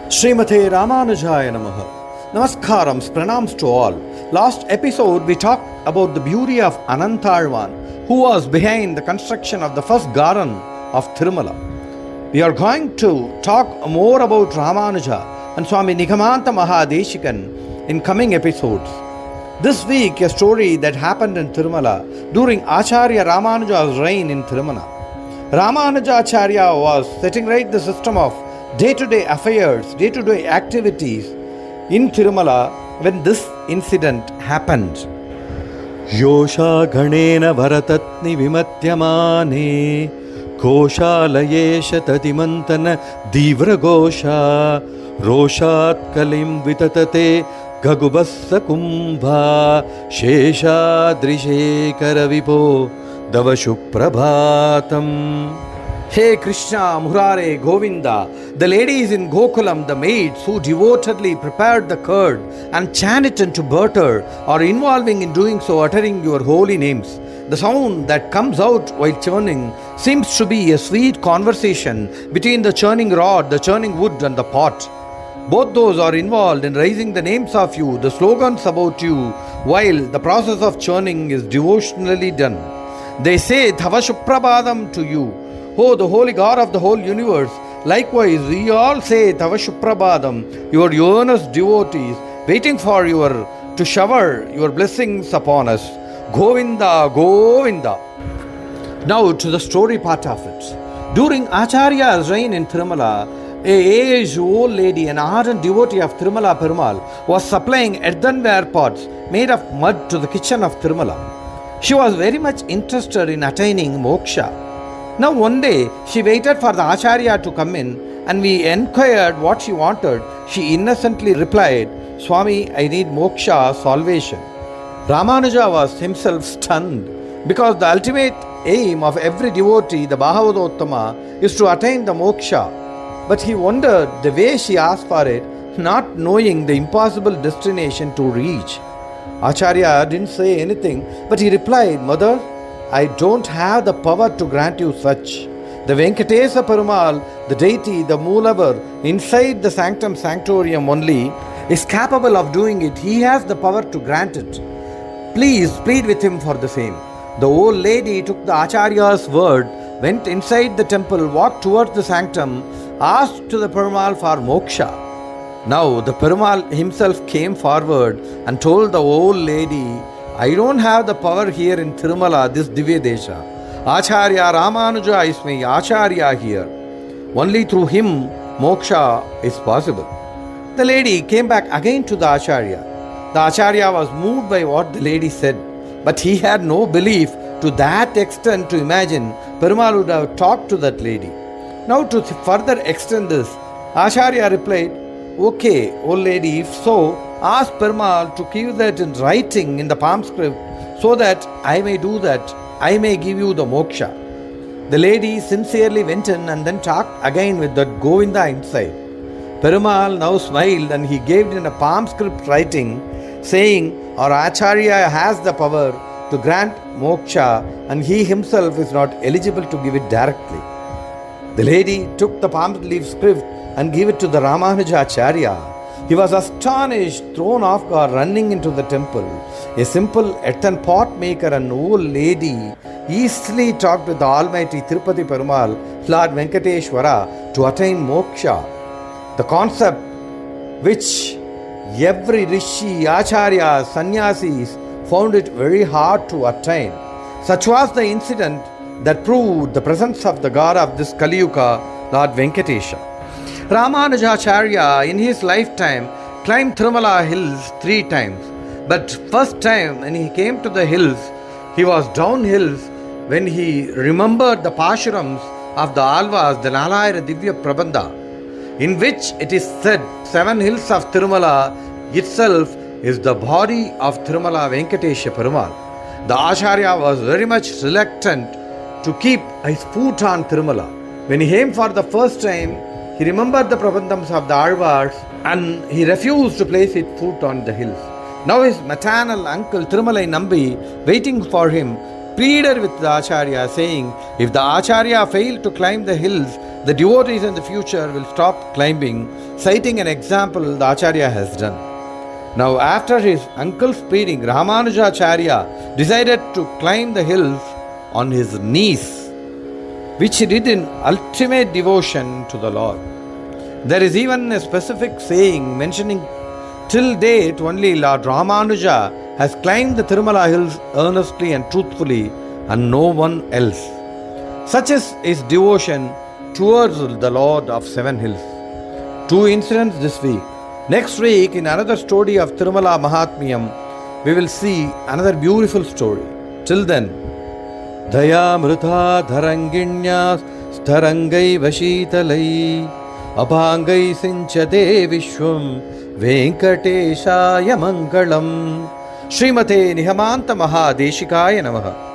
Srimate Ramanujaya Namaha. Namaskarams, pranams to all. Last episode we talked about the beauty of Anantarvan, who was behind the construction of the first garden of Thirumala. We are going to talk more about Ramanuja and Swami Nigamanta Mahadeshikan in coming episodes. This week a story that happened in Thirumala during Acharya Ramanuja's reign in Thirumala. Ramanuja Acharya was setting right the system of day-to-day affairs, day-to-day activities in Thirumala when this incident happened. Yosha Ganena Bharatatni Vimatyamane Koshalayesha Tatimantana Divra Gosha Roshat Kalim Vitatate Gagubassa Kumbha Shesha Drishekara Vipo Davashuprabhatam. Hey Krishna, Murare, Govinda, the ladies in Gokulam, the maids who devotedly prepared the curd and chant it into butter are involving in doing so, uttering your holy names. The sound that comes out while churning seems to be a sweet conversation between the churning rod, the churning wood and the pot. Both those are involved in raising the names of you, the slogans about you, while the process of churning is devotionally done. They say Thavashuprabhadam to you, O the holy God of the whole universe. Likewise, we all say Tavashuprabhadam, your earnest devotees, waiting for to shower your blessings upon us. Govinda, Govinda. Now to the story part of it. During Acharya's reign in Thirumala, a aged old lady, an ardent devotee of Thirumala Perumal, was supplying earthenware pots made of mud to the kitchen of Thirumala. She was very much interested in attaining moksha. Now one day, she waited for the Acharya to come in and we inquired what she wanted. She innocently replied, Swami, I need moksha, salvation. Ramanuja was himself stunned because the ultimate aim of every devotee, the Bhagavadottama, is to attain the moksha. But he wondered the way she asked for it, not knowing the impossible destination to reach. Acharya didn't say anything, but he replied, Mother, I don't have the power to grant you such. The Venkatesa Perumal, the deity, the Moolavar, inside the sanctum sanctorium only, is capable of doing it. He has the power to grant it. Please plead with him for the same. The old lady took the Acharya's word, went inside the temple, walked towards the sanctum, asked to the Perumal for moksha. Now the Perumal himself came forward and told the old lady, I don't have the power here in Thirumala, this Divya Desha. Acharya Ramanuja is my Acharya here. Only through him moksha is possible. The lady came back again to the Acharya. The Acharya was moved by what the lady said, but he had no belief to that extent to imagine Perumal would have talked to that lady. Now to further extend this, Acharya replied, Okay, old lady, if so, ask Perumal to give that in writing in the palm script so that I may do that, I may give you the moksha. The lady sincerely went in and then talked again with that Govinda inside. Perumal now smiled and he gave it in a palm script writing saying, Our Acharya has the power to grant moksha and he himself is not eligible to give it directly. The lady took the palm leaf script and gave it to the Ramanuja Acharya. He was astonished, thrown off guard, running into the temple. A simple earthen pot maker, an old lady, easily talked with the Almighty Tirupati Perumal, Lord Venkateshwara, to attain moksha. The concept which every rishi, acharya, sannyasis found it very hard to attain. Such was the incident that proved the presence of the God of this Kali Yuga, Lord Venkatesha. Ramanujacharya in his lifetime climbed Thirumala hills 3 times. But first time when he came to the hills, he was down hills when he remembered the Pashurams of the Alvas, the Nalayara Divya Prabandha, in which it is said 7 hills of Thirumala itself is the body of Thirumala Venkatesha Perumal. The Acharya was very much reluctant to keep his foot on Thirumala. When he came for the first time, he remembered the Prabandhams of the Alvars and he refused to place his foot on the hills. Now his maternal uncle Thirumalai Nambi, waiting for him, pleaded with the Acharya, saying, if the Acharya failed to climb the hills, the devotees in the future will stop climbing. citing an example the Acharya has done. Now, after his uncle's pleading, Ramanujacharya decided to climb the hills on his knees, which he did in ultimate devotion to the Lord. There is even a specific saying mentioning, till date only Lord Ramanuja has climbed the Thirumala hills earnestly and truthfully, and no one else. Such is his devotion towards the Lord of Seven Hills. 2 incidents this week. Next week, in another story of Thirumala Mahatmyam, we will see another beautiful story. Till then, दयामृता धरङ्गिण्या स्थरङ्गै वशीतलै अभाङ्गै सिञ्चते विश्वं वेङ्कटेशाय मङ्गलम्. Srimate Nihamanta Mahadeshikaya Namaha.